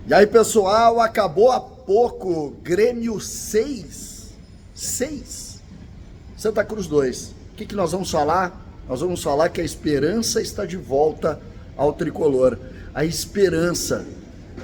E aí, pessoal, acabou há pouco, Grêmio 6, Santa Cruz 2. O que nós vamos falar? Nós vamos falar que a esperança está de volta ao tricolor. A esperança.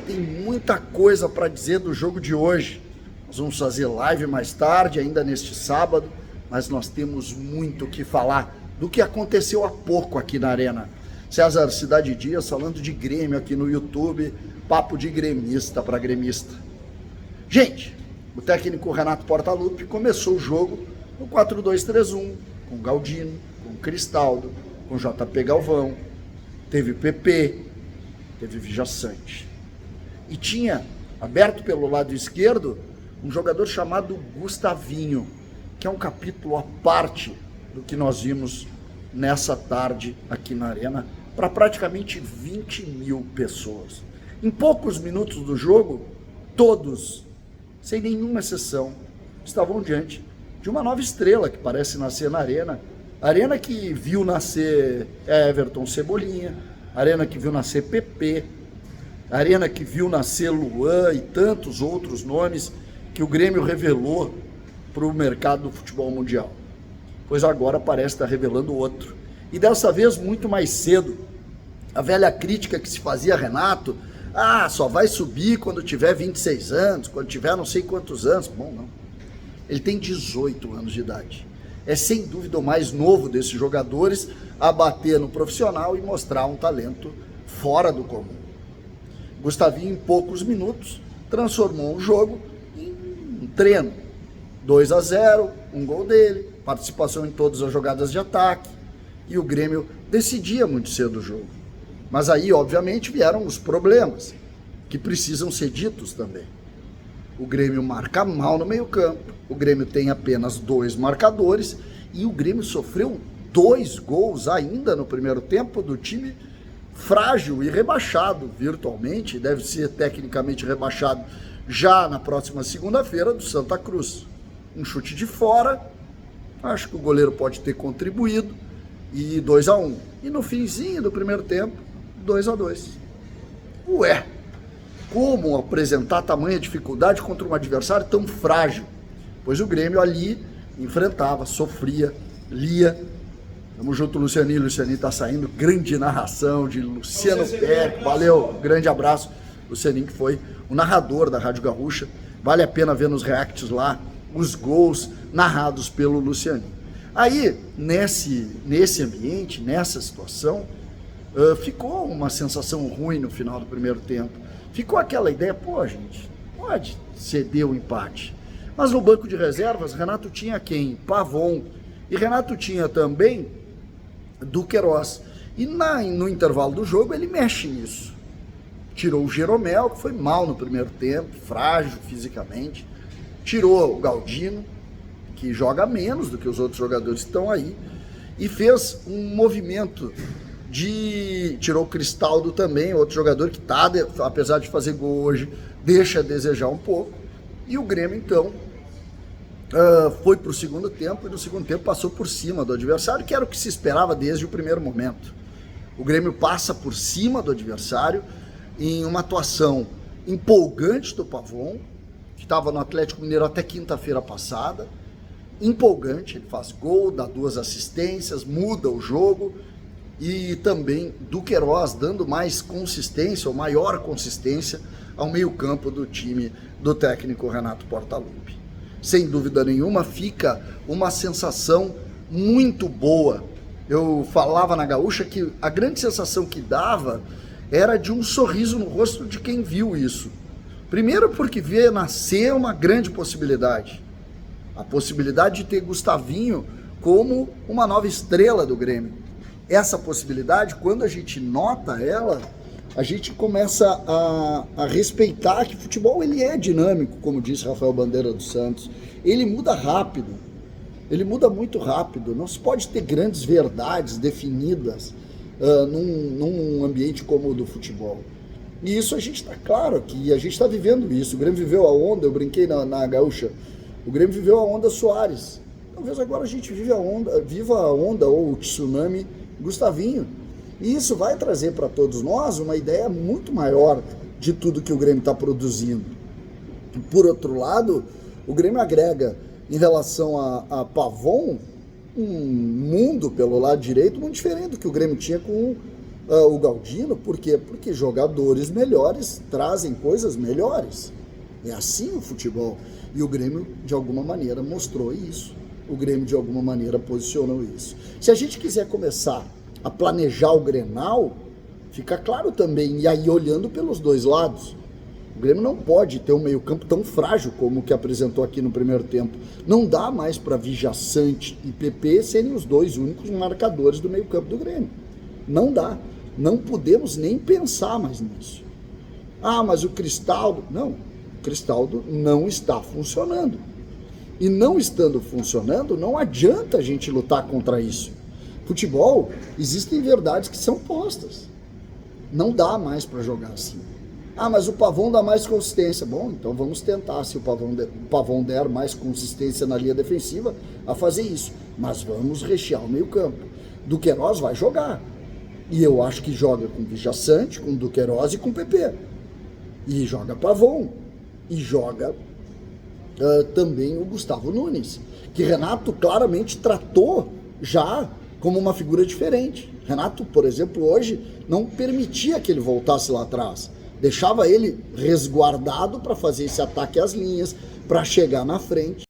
Tem muita coisa para dizer do jogo de hoje. Nós vamos fazer live mais tarde, ainda neste sábado, mas nós temos muito o que falar do que aconteceu há pouco aqui na Arena. César Cidade Dias falando de Grêmio aqui no YouTube, papo de gremista para gremista. Gente, o técnico Renato Portaluppi começou o jogo no 4-2-3-1, com Galdino, com Cristaldo, com JP Galvão, teve PP, teve Vijaçante. E tinha, aberto pelo lado esquerdo, um jogador chamado Gustavinho, que é um capítulo à parte do que nós vimos nessa tarde aqui na Arena, para praticamente 20 mil pessoas. Em poucos minutos do jogo, todos, sem nenhuma exceção, estavam diante de uma nova estrela que parece nascer na Arena. Arena que viu nascer Everton Cebolinha, Arena que viu nascer PP, Arena que viu nascer Luan e tantos outros nomes que o Grêmio revelou para o mercado do futebol mundial. Pois agora parece estar revelando outro. E dessa vez muito mais cedo. A velha crítica que se fazia a Renato, só vai subir quando tiver 26 anos, quando tiver não sei quantos anos. Bom, não. Ele tem 18 anos de idade. É sem dúvida o mais novo desses jogadores a bater no profissional e mostrar um talento fora do comum. Gustavinho, em poucos minutos, transformou o jogo em um treino. 2-0, um gol dele, participação em todas as jogadas de ataque, e o Grêmio decidia muito cedo o jogo. Mas aí, obviamente, vieram os problemas, que precisam ser ditos também. O Grêmio marca mal no meio-campo, o Grêmio tem apenas 2 marcadores, e o Grêmio sofreu 2 gols ainda no primeiro tempo do time frágil e rebaixado virtualmente, deve ser tecnicamente rebaixado já na próxima segunda-feira, do Santa Cruz. Um chute de fora, acho que o goleiro pode ter contribuído, e 2-1. E no finzinho do primeiro tempo, 2-2. Ué, como apresentar tamanha dificuldade contra um adversário tão frágil? Pois o Grêmio ali enfrentava, sofria, lia. Tamo junto, Lucianinho. Lucianinho tá saindo, grande narração de Luciano Pérez. Valeu, grande abraço. Lucianinho que foi o narrador da Rádio Gaúcha. Vale a pena ver nos reacts lá os gols narrados pelo Lucianinho. Aí, nesse ambiente, nessa situação, ficou uma sensação ruim no final do primeiro tempo. Ficou aquela ideia, gente, pode ceder o empate. Mas no banco de reservas, Renato tinha quem? Pavon. E Renato tinha também Duqueiroz. E no intervalo do jogo, ele mexe nisso. Tirou o Jeromel, que foi mal no primeiro tempo, frágil fisicamente. Tirou o Galdino, que joga menos do que os outros jogadores que estão aí, e fez um movimento tirou o Cristaldo também, outro jogador que tá, apesar de fazer gol hoje, deixa a desejar um pouco, e o Grêmio então foi para o segundo tempo, e no segundo tempo passou por cima do adversário, que era o que se esperava desde o primeiro momento. O Grêmio passa por cima do adversário em uma atuação empolgante do Pavon, que estava no Atlético Mineiro até quinta-feira passada, empolgante, ele faz gol, dá 2 assistências, muda o jogo, e também Duqueiroz dando mais consistência, ou maior consistência, ao meio-campo do time do técnico Renato Portaluppi. Sem dúvida nenhuma, fica uma sensação muito boa. Eu falava na Gaúcha que a grande sensação que dava era de um sorriso no rosto de quem viu isso. Primeiro porque vê nascer uma grande possibilidade. A possibilidade de ter Gustavinho como uma nova estrela do Grêmio. Essa possibilidade, quando a gente nota ela, a gente começa a respeitar que o futebol ele é dinâmico, como disse Rafael Bandeira dos Santos. Ele muda rápido, ele muda muito rápido. Não se pode ter grandes verdades definidas num ambiente como o do futebol. E isso a gente está claro que a gente está vivendo isso. O Grêmio viveu a onda, eu brinquei na Gaúcha, o Grêmio viveu a onda Soares. Talvez agora a gente viva a onda ou o tsunami Gustavinho. E isso vai trazer para todos nós uma ideia muito maior de tudo que o Grêmio está produzindo. Por outro lado, o Grêmio agrega, em relação a Pavon, um mundo pelo lado direito muito diferente do que o Grêmio tinha com o Galdino. Por quê? Porque jogadores melhores trazem coisas melhores. É assim o futebol. E o Grêmio, de alguma maneira, mostrou isso. O Grêmio, de alguma maneira, posicionou isso. Se a gente quiser começar a planejar o Grenal, fica claro também, e aí olhando pelos dois lados, o Grêmio não pode ter um meio-campo tão frágil como o que apresentou aqui no primeiro tempo. Não dá mais para Vijaçante e PP serem os dois únicos marcadores do meio-campo do Grêmio. Não dá. Não podemos nem pensar mais nisso. Ah, mas o Cristaldo... Não, o Cristaldo não está funcionando. E não estando funcionando, não adianta a gente lutar contra isso. Futebol, existem verdades que são postas. Não dá mais para jogar assim. Ah, mas o Pavon dá mais consistência. Bom, então vamos tentar, se o Pavon der mais consistência na linha defensiva, a fazer isso. Mas vamos rechear o meio-campo. Duqueiroz vai jogar. E eu acho que joga com Vijaçante, com Duqueiroz e com PP. E joga Pavon. E joga também o Gustavo Nunes, que Renato claramente tratou já como uma figura diferente. Renato, por exemplo, hoje não permitia que ele voltasse lá atrás. Deixava ele resguardado para fazer esse ataque às linhas, para chegar na frente.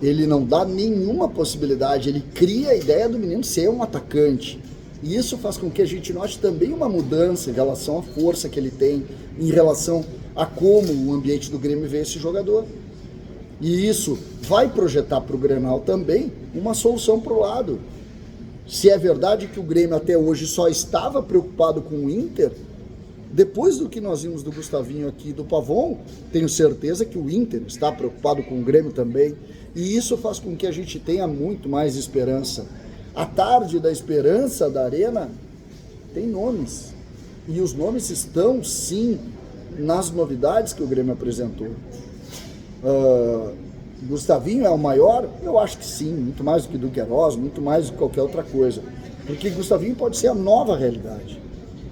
Ele não dá nenhuma possibilidade, ele cria a ideia do menino ser um atacante. E isso faz com que a gente note também uma mudança em relação à força que ele tem, em relação a como o ambiente do Grêmio vê esse jogador. E isso vai projetar para o Grenal também uma solução para o lado. Se é verdade que o Grêmio até hoje só estava preocupado com o Inter, depois do que nós vimos do Gustavinho aqui e do Pavon, tenho certeza que o Inter está preocupado com o Grêmio também. E isso faz com que a gente tenha muito mais esperança. A tarde da esperança da Arena tem nomes. E os nomes estão, sim, nas novidades que o Grêmio apresentou. Gustavinho é o maior? Eu acho que sim, muito mais do que Duqueiroz, muito mais do que qualquer outra coisa. Porque Gustavinho pode ser a nova realidade.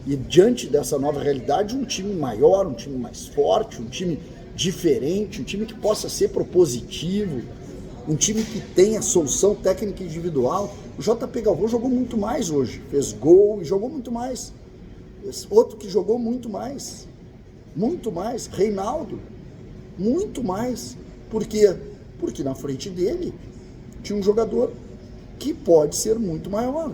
E diante dessa nova realidade, um time maior, um time mais forte, um time diferente, um time que possa ser propositivo, um time que tenha solução técnica individual. O JP Galvão jogou muito mais hoje, fez gol e jogou muito mais. Outro que jogou muito mais, Reinaldo, muito mais. Por quê? Porque na frente dele tinha um jogador que pode ser muito maior.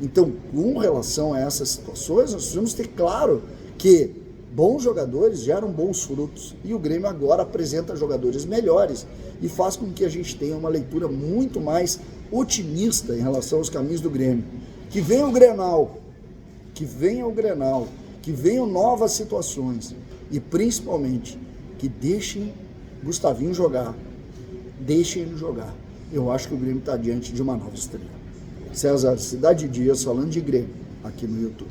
Então, com relação a essas situações, nós precisamos ter claro que bons jogadores geram bons frutos. E o Grêmio agora apresenta jogadores melhores e faz com que a gente tenha uma leitura muito mais otimista em relação aos caminhos do Grêmio. Que venha o Grenal, que venham novas situações e principalmente que deixem Gustavinho jogar. Deixem ele jogar. Eu acho que o Grêmio está diante de uma nova estreia. César Cidade Dias falando de Grêmio aqui no YouTube.